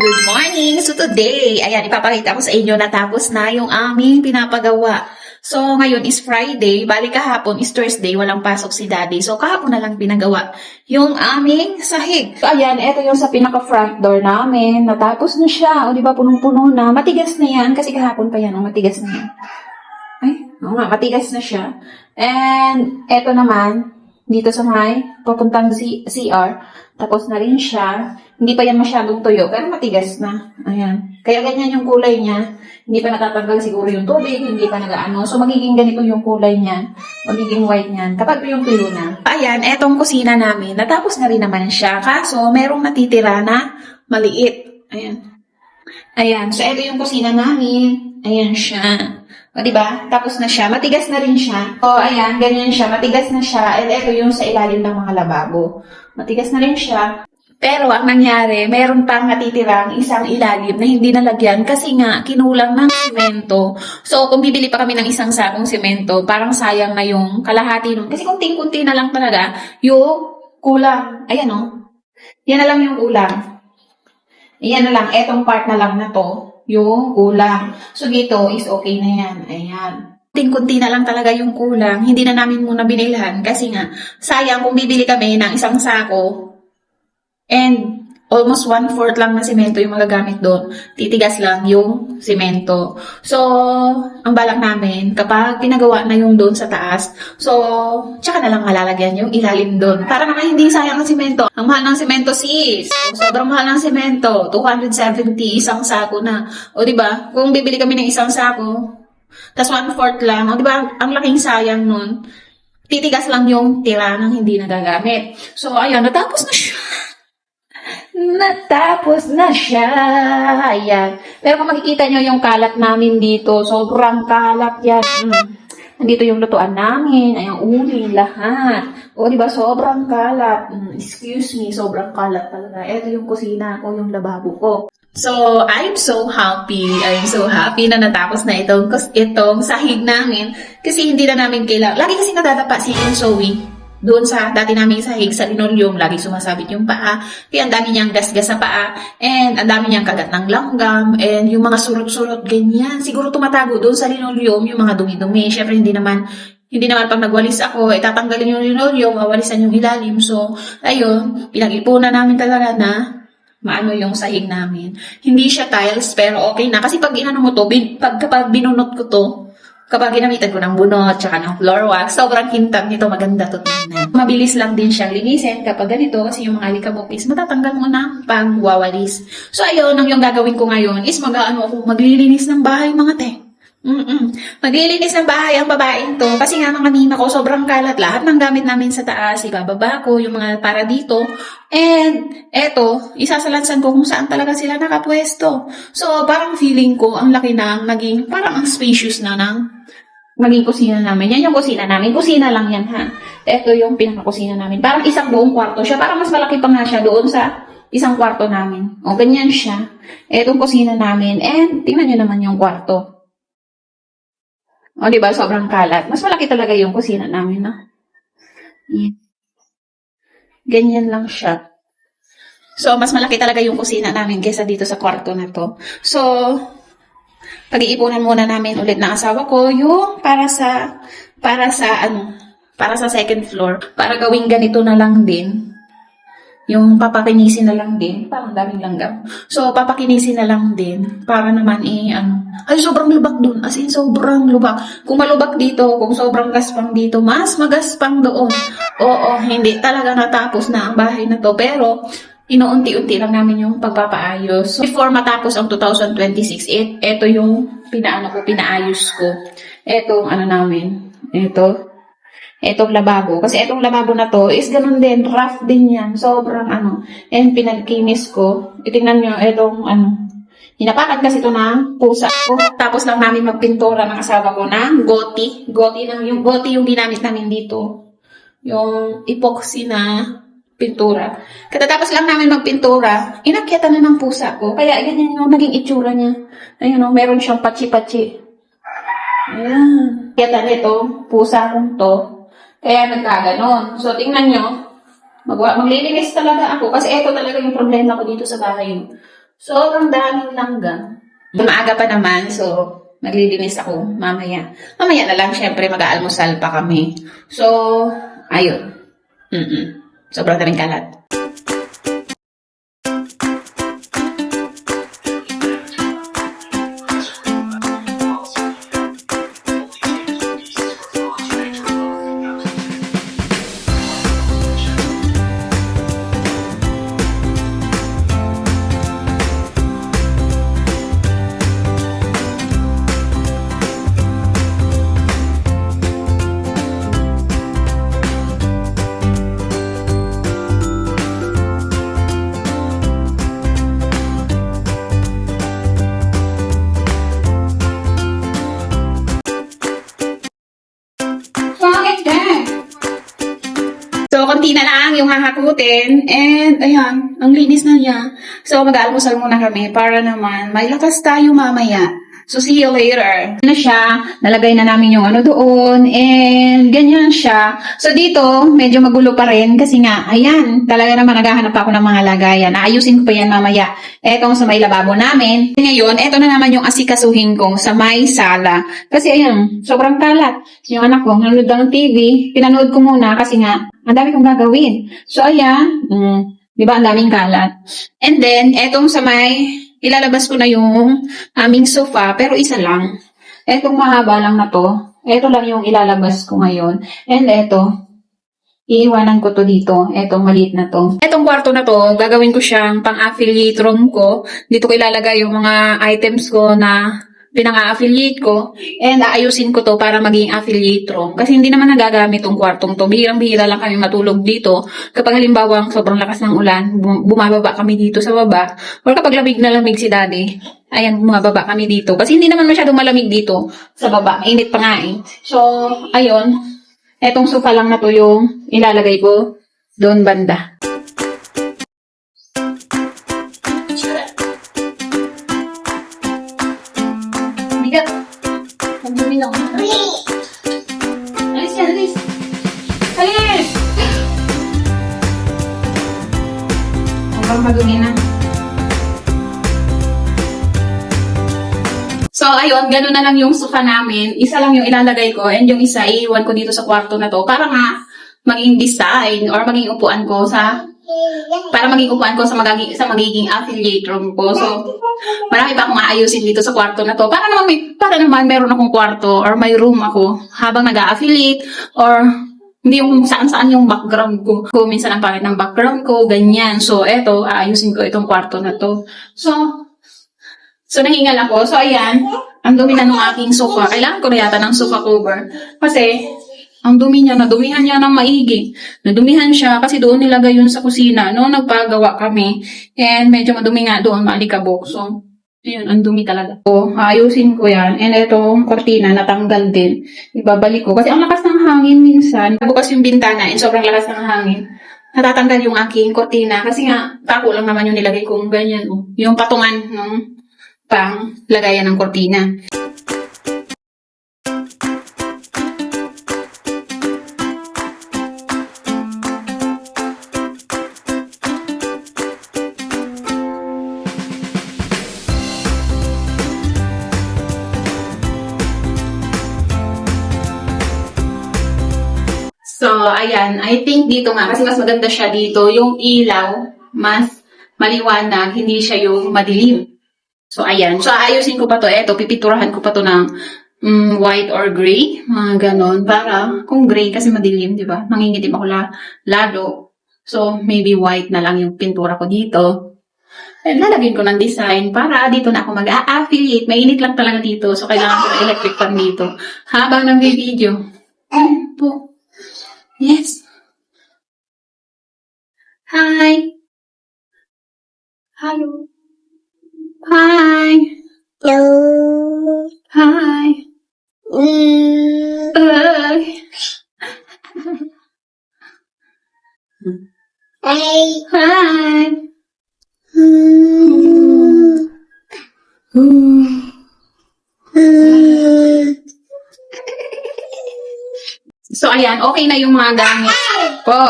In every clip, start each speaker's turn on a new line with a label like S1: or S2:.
S1: Good morning! So today, ayan, ipapakita ko sa inyo natapos na yung aming pinapagawa. So ngayon is Friday, bali kahapon is Thursday, walang pasok si Daddy. So kahapon na lang pinagawa yung aming sahig. So ayan, ito yung sa pinaka-front door namin. Natapos na siya. O diba, punong-puno na. Matigas na yan kasi kahapon pa yan. O, matigas na yan. Ay, oo nga, matigas na siya. And ito naman, dito sa may papuntang CR. Tapos na rin siya. Hindi pa yan masyadong tuyo, pero matigas na. Ayan. Kaya ganyan yung kulay niya. Hindi pa natatanggal siguro yung tubig, hindi pa nag-ano. So, magiging ganito yung kulay niya. Magiging white niyan. Kapag yung tuyo na. Ayan, etong kusina namin. Natapos na rin naman siya. Kaso, merong natitira na maliit. Ayan. Ayan. So, ito yung kusina namin. Ayan siya. O, diba? Tapos na siya. Matigas na rin siya. O, ayan. Ganyan siya. Matigas na siya. And ito yung sa ilalim ng mga lababo. Matigas na rin siya. Pero ang nangyari, meron pang natitirang isang ilalim na hindi nalagyan kasi nga kinulang ng simento. So kung bibili pa kami ng isang sakong simento, parang sayang na yung kalahati nun. Kasi kunting-kunti na lang talaga yung kulang. Ayan o. Yan na lang yung kulang. Yan na lang. Etong part na lang na to, yung kulang. So dito is okay na yan. Ayan. Kunti na lang talaga yung kulang. Hindi na namin muna binilhan kasi nga sayang kung bibili kami ng isang sako and almost 1/4 lang na semento yung magagamit doon. Titigas lang yung semento. So, ang balak namin, kapag pinagawa na yung doon sa taas, so, tsaka na lang malalagyan yung ilalim doon. Para naman hindi sayang ang semento. Ang mahal ng semento sis. Sobrang mahal ng semento. 270 isang sako na. O diba, kung bibili kami ng isang sako, tas 1/4 lang. O diba, ang laking sayang nun. Titigas lang yung tira ng hindi nagagamit. So, ayun, natapos na siya. Natapos na siya. Ayan. Pero kung makikita nyo yung kalat namin dito, sobrang kalat yan. Nandito yung lutuan namin. Ayan, uling lahat. O, diba, sobrang kalat. Excuse me, sobrang kalat talaga. Ito yung kusina ko, yung lababo ko. So, I'm so happy. I'm so happy na natapos na itong sahig namin. Kasi hindi na namin kailangan. Lagi kasi nadadapa si Zoe. Doon sa dati naming sahig sa linoleum, lagi sumasabit yung paa. Kaya ang dami niyang gasgas sa paa. And ang dami niyang kagat ng langgam. And yung mga surot-surot, ganyan. Siguro tumatago doon sa linoleum yung mga dumi-dumi. Siyempre, hindi naman pag nagwalis ako, itatanggalin yung linoleum, mawalisan yung ilalim. So, ayun, pinag-ipunan namin talaga na maano yung sahig namin. Hindi siya tiles, pero okay na. Kasi pag inano mo to, kapag binunot ko to, kapag ginamitan ko ng bunot, tsaka ng floor wax, sobrang hintag nito, maganda to tingnan. Mabilis lang din siyang linisin kapag ganito, kasi yung mga alikabokis, matatanggal mo na pag wawalis. So ayun, ang yung gagawin ko ngayon is maglilinis ng bahay mga te. Maglilinis ng bahay ang babaeng to, kasi nga mga kanina ko, sobrang kalat lahat ng gamit namin sa taas, ibababa ko, yung mga para dito, and eto, isasalansan ko kung saan talaga sila nakapwesto. So parang feeling ko, ang laki na, naging, parang ang spacious na ng maging kusina namin. Yan yung kusina namin. Kusina lang yan, ha? Ito yung pinakakusina namin. Parang isang buong kwarto siya. Parang mas malaki pa nga siya doon sa isang kwarto namin. O, ganyan siya. Itong kusina namin. And, tingnan nyo naman yung kwarto. O, diba? Sobrang kalat. Mas malaki talaga yung kusina namin, no? Yan. Ganyan lang siya. So, mas malaki talaga yung kusina namin kaysa dito sa kwarto na to. So, pag-iipunan muna namin ulit ng asawa ko yung para sa second floor. Para gawing ganito na lang din. Yung papakinisin na lang din. Parang daming langgam. So, papakinisin na lang din. Para naman ay, sobrang lubak dun. As in, sobrang lubak. Kung malubak dito, kung sobrang gaspang dito, mas magaspang doon. Oo, hindi talaga natapos na ang bahay na to. Pero, inuunti-unti lang namin yung pagpapaayos. So, before matapos ang 2026, ito yung pinaayos ko. Itong namin. Itong lababo. Kasi itong lababo na to is ganun din. Rough din yan. Sobrang And pinagkinis ko. Itingnan nyo itong hinapakan kasi ito ng pusa ko. Tapos lang namin magpintura ng asawa ko ng goti. Goti yung ginamit namin dito. Yung epoxy na pintura. Katatapos lang namin magpintura, inakyatan na ng pusa ko. Kaya ganyan yung naging itsura niya. Ayun meron siyang patsi-patsi. Ayan. Kaya ito, pusa kong to. Kaya nagkaganon. So, tingnan nyo. Maglilinis talaga ako. Kasi ito talaga yung problema ko dito sa bahay. Sobrang daming langgam. Maaga pa naman, so maglilinis ako mamaya. Mamaya na lang, syempre mag-aalmusal pa kami. So, ayun. Sobrang daming kalat. So, konti na lang yung hahakutin. And, ayan, ang linis na niya. So, mag-almusal muna kami para naman may lakas tayo mamaya. So, see you later. Na siya, nalagay na namin yung ano doon, and ganyan siya. So, dito, medyo magulo pa rin kasi nga, ayan, talaga naman naghahanap ako ng mga lagayan. Ayusin ko pa yan mamaya. Etong sa may lababo namin. Ngayon, eto na naman yung asikasuhin ko sa may sala. Kasi ayan, sobrang kalat. Yung anak ko, nanonood ng TV, pinanood ko muna kasi nga, ang dami kong gagawin. So, ayan, di ba, ang daming kalat. And then, etong sa may ilalabas ko na yung aming sofa, pero isa lang. Etong mahaba lang na to. Eto lang yung ilalabas ko ngayon. And eto, iiwanan ko to dito. Etong maliit na to. Etong kwarto na to, gagawin ko siyang pang-affiliate room ko. Dito ko ilalagay yung mga items ko na pinang-affiliate ko. And aayusin ko to para maging affiliate room. Kasi hindi naman nagagamit tong kwartong to. Bihirang-bihira lang kami matulog dito. Kapag halimbawa sobrang lakas ng ulan, bumababa kami dito sa baba. Or kapag lamig na lamig si daddy, ayan, bumababa kami dito. Kasi hindi naman masyadong malamig dito sa baba. Mainit pa nga eh. So, ayun. Etong sofa lang na to yung ilalagay ko doon banda. Bigat. Ang dumi lang. Alis yan, alis. Alis! Ang madumi na. So, ayun, gano'n na lang yung sofa namin. Isa lang yung ilalagay ko and yung isa iiwan ko dito sa kwarto na to para nga maging design or maging upuan ko sa magiging affiliate room ko. So, marami pa akong aayusin dito sa kwarto na to. Para naman meron akong kwarto or may room ako habang nag-affiliate or hindi yung saan-saan yung background ko. Kung minsan ang pangit ng background ko, ganyan. So, eto, aayusin ko itong kwarto na to. So, nahingal ako. So, ayan. Ang dumi na ng aking sofa. Kailangan ko na yata ng sofa cover. Kasi, ang dumi niya, nadumihan niya ng maigi. Nadumihan siya kasi doon nilagay yun sa kusina. Noong nagpagawa kami. And medyo madumi nga doon, maalikabok. So, yun, ang dumi talaga. So, ayusin ko yan. And itong kortina, natanggal din. Ibabalik ko. Kasi ang lakas ng hangin minsan. Bukas yung bintana and sobrang lakas ng hangin. Natatanggal yung aking kortina. Kasi nga, tako lang naman yung nilagay kong ganyan. Yung patungan ng pang lagayan ng kortina. So, ayan. I think dito nga, kasi mas maganda siya dito. Yung ilaw, mas maliwanag, hindi siya yung madilim. So, ayan. So, ayusin ko pa to. Eto, pipiturahan ko pa to ng white or gray. Mga ganon. Para, kung gray kasi madilim, di ba? Nangingitim ako lalo. So, maybe white na lang yung pintura ko dito. And lalagyan ko ng design para dito na ako mag-a-affiliate. Mainit lang talaga dito. So, kailangan ko ng electric fan dito. Habang nag-video. Ayan po. Yes. Hi. Hello. Hi.
S2: Hello.
S1: Hi.
S2: Hi.
S1: Hi. So, ayan, okay na yung mga gamit po.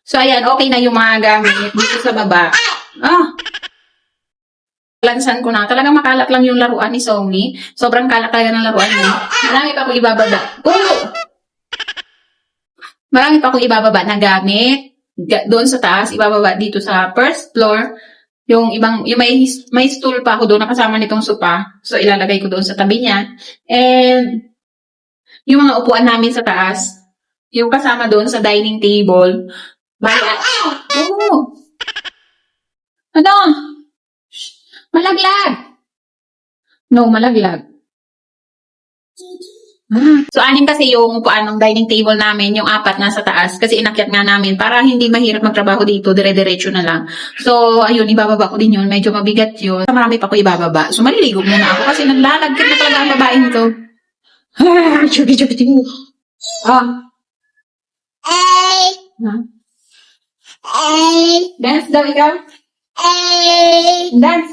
S1: So, ayan, okay na yung mga gamit dito sa baba. Ah, plansan ko na. Talagang makalat lang yung laruan ni Somi. Sobrang kalat talaga ng laruan niya. Marami pa akong ibababa. Marami pa akong ibababa na gamit. Doon sa taas, ibababa dito sa first floor. Yung may stool pa ako doon nakasama nitong sopa. So, ilalagay ko doon sa tabi niya. And, yung mga upuan namin sa taas, yung kasama doon sa dining table. Ano? Malaglag. No, malaglag. So, 6 kasi yung upuan ng dining table namin, yung 4 nasa taas, kasi inakyat nga namin para hindi mahirap magtrabaho dito, dire-diretso na lang. So, ayun, ibababa ko din yun. Medyo mabigat yun. Marami pa ko ibababa. So, maliligo muna ako kasi naglalagkit na talaga ang babaeng ito. Dance daw ikaw? Dance.